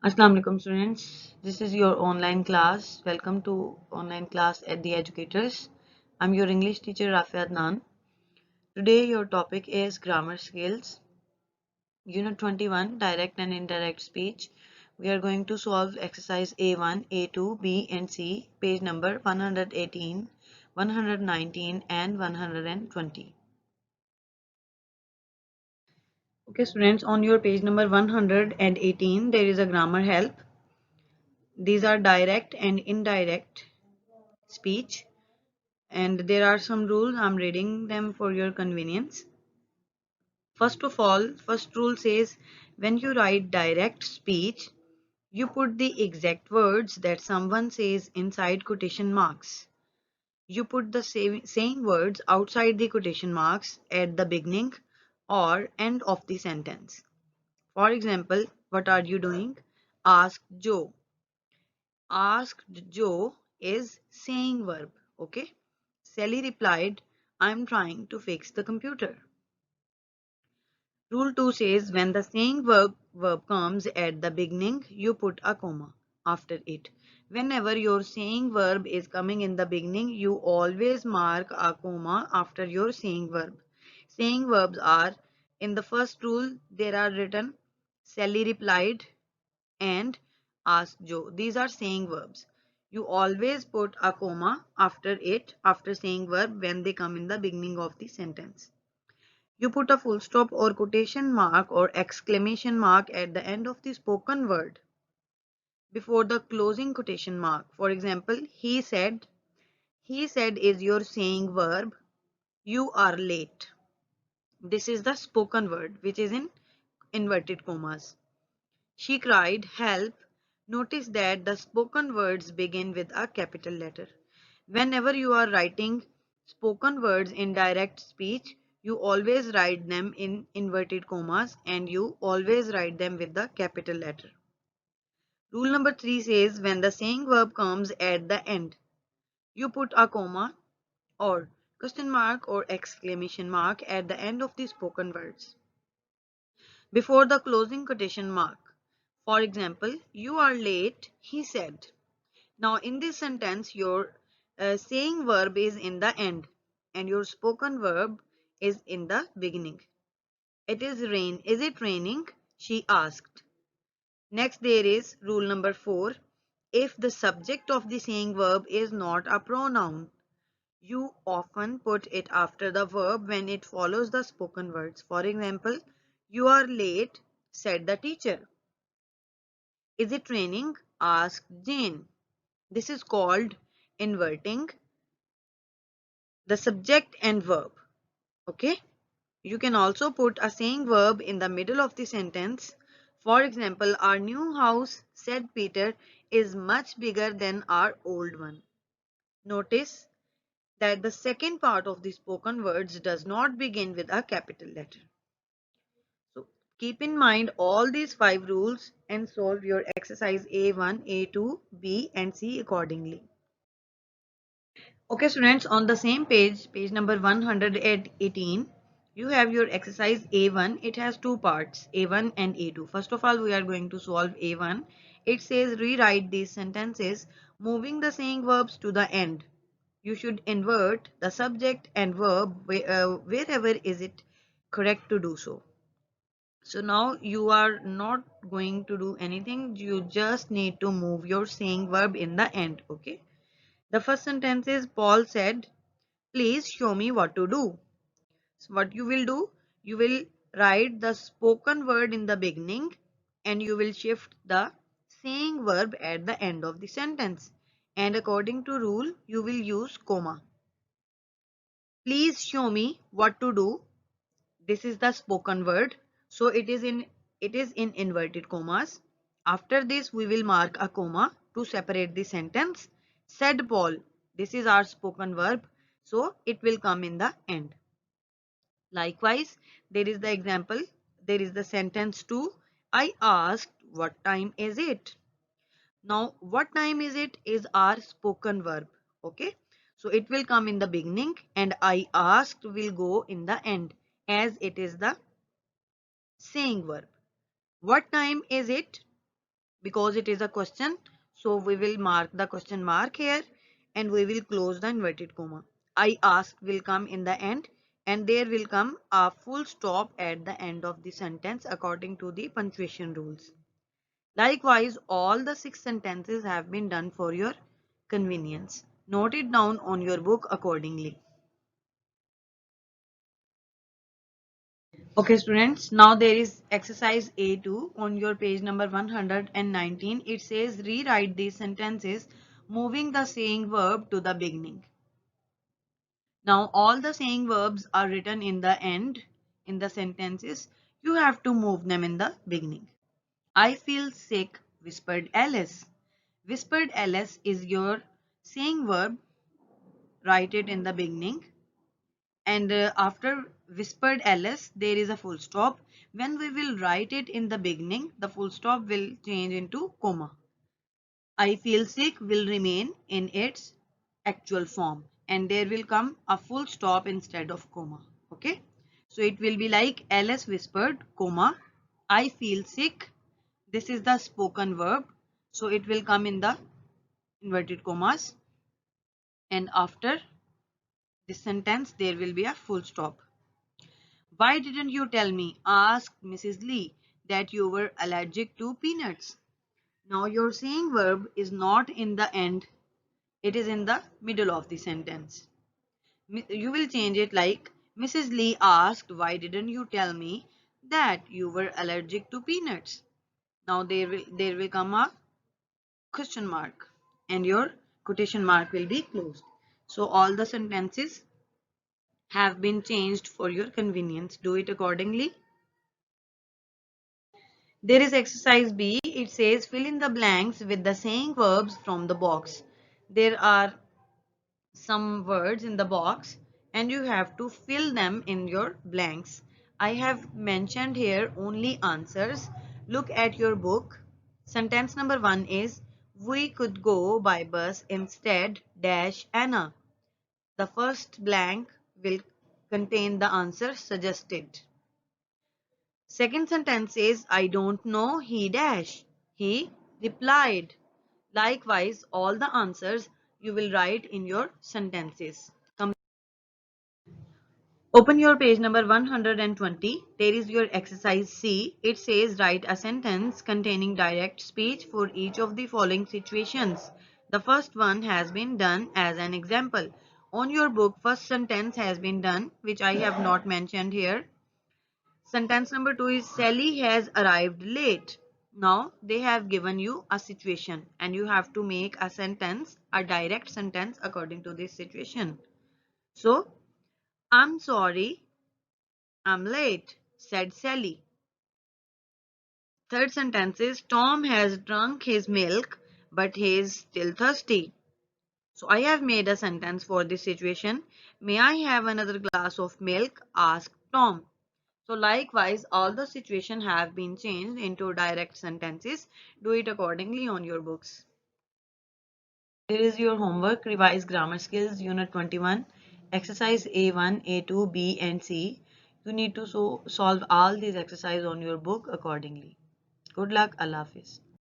Assalamu alaikum students. This is your online class. Welcome to online class at the educators. I'm your English teacher Rafi Adnan. Today your topic is grammar skills. Unit 21 direct and indirect speech. We are going to solve exercise A1, A2, B and C, page number 118, 119 and 120. Okay students, on your page number 118 there is a grammar help. These are direct and indirect speech, and there are some rules. I'm reading them for your convenience. First of all, first rule says when you write direct speech, you put the exact words that someone says inside quotation marks. You put the same words outside the quotation marks at the beginning or end of the sentence. For example, what are you doing? Asked Joe. Asked Joe is saying verb. Okay. Sally replied, I'm trying to fix the computer. Rule 2 says when the saying verb comes at the beginning, you put a comma after it. Whenever your saying verb is coming in the beginning, you always mark a comma after your saying verb. Saying verbs are, in the first rule, there are written Sally replied and asked Joe. These are saying verbs. You always put a comma after it, after saying verb, when they come in the beginning of the sentence. You put a full stop or quotation mark or exclamation mark at the end of the spoken word before the closing quotation mark. For example, he said. He said is your saying verb. You are late. This is the spoken word which is in inverted commas. She cried, help. Notice that the spoken words begin with a capital letter. Whenever you are writing spoken words in direct speech, you always write them in inverted commas and you always write them with the capital letter. Rule number 3 says when the saying verb comes at the end, you put a comma or question mark or exclamation mark at the end of the spoken words before the closing quotation mark. For example, you are late, he said. Now in this sentence, your saying verb is in the end and your spoken verb is in the beginning. It is rain. Is it raining? She asked. Next there is rule number 4. If the subject of the saying verb is not a pronoun, you often put it after the verb when it follows the spoken words. For example, you are late, said the teacher. Is it raining? Asked Jane. This is called inverting the subject and verb. Okay. You can also put a saying verb in the middle of the sentence. For example, our new house, said Peter, is much bigger than our old one. Notice that the second part of the spoken words does not begin with a capital letter. So keep in mind all these 5 rules and solve your exercise A1, A2, B and C accordingly. Okay students, on the same page, page number 118, you have your exercise A1. It has two parts, A1 and A2. First of all, we are going to solve A1. It says rewrite these sentences moving the saying verbs to the end. You should invert the subject and verb wherever is it correct to do so. So now you are not going to do anything. You just need to move your saying verb in the end. Okay. The first sentence is Paul said, please show me what to do. So what you will do, you will write the spoken word in the beginning and you will shift the saying verb at the end of the sentence. And according to rule, you will use comma. Please show me what to do. This is the spoken word. So it is in inverted commas. After this, we will mark a comma to separate the sentence. Said Paul. This is our spoken verb. So it will come in the end. Likewise, there is the example. There is the sentence 2. I asked, what time is it? Now, what time is it is our spoken verb. Okay. So it will come in the beginning and I asked will go in the end as it is the saying verb. What time is it? because it is a question. So we will mark the question mark here and we will close the inverted comma. I ask will come in the end and there will come a full stop at the end of the sentence according to the punctuation rules. Likewise, all the 6 sentences have been done for your convenience. Note it down on your book accordingly. Okay students, now there is exercise A2 on your page number 119. It says rewrite these sentences moving the saying verb to the beginning. Now all the saying verbs are written in the end in the sentences. You have to move them in the beginning. I feel sick, whispered Alice. Whispered Alice is your saying verb. Write it in the beginning. And after whispered Alice, there is a full stop. When we will write it in the beginning, the full stop will change into comma. I feel sick will remain in its actual form and there will come a full stop instead of comma. Okay. So it will be like Alice whispered, comma, I feel sick. This is the spoken verb. So it will come in the inverted commas and after this sentence there will be a full stop. Why didn't you tell me, asked Mrs. Lee, that you were allergic to peanuts? Now your saying verb is not in the end, it is in the middle of the sentence. You will change it like, Mrs. Lee asked, why didn't you tell me that you were allergic to peanuts? Now there will come a question mark and your quotation mark will be closed. So all the sentences have been changed for your convenience. Do it accordingly. There is exercise B. It says fill in the blanks with the saying verbs from the box. There are some words in the box and you have to fill them in your blanks. I have mentioned here only answers. Look at your book. Sentence number 1 is we could go by bus instead dash Anna. The first blank will contain the answer suggested. Second sentence says, I don't know, he dash. He replied. Likewise, all the answers you will write in your sentences. Open your page number 120. There is your exercise C. It says write a sentence containing direct speech for each of the following situations. The first one has been done as an example. On your book, first sentence has been done, which I have not mentioned here. Sentence number 2 is Sally has arrived late. Now they have given you a situation and you have to make a sentence, a direct sentence according to this situation. So, I'm sorry, I'm late, said Sally. Third sentence is Tom has drunk his milk but he is still thirsty. So I have made a sentence for this situation. May I have another glass of milk? Asked Tom. So likewise, all the situations have been changed into direct sentences. Do it accordingly on your books. Here is your homework. Revise grammar skills unit 21. Exercise A1, A2, B and C. You need to solve all these exercises on your book accordingly. Good luck. Allah Hafiz.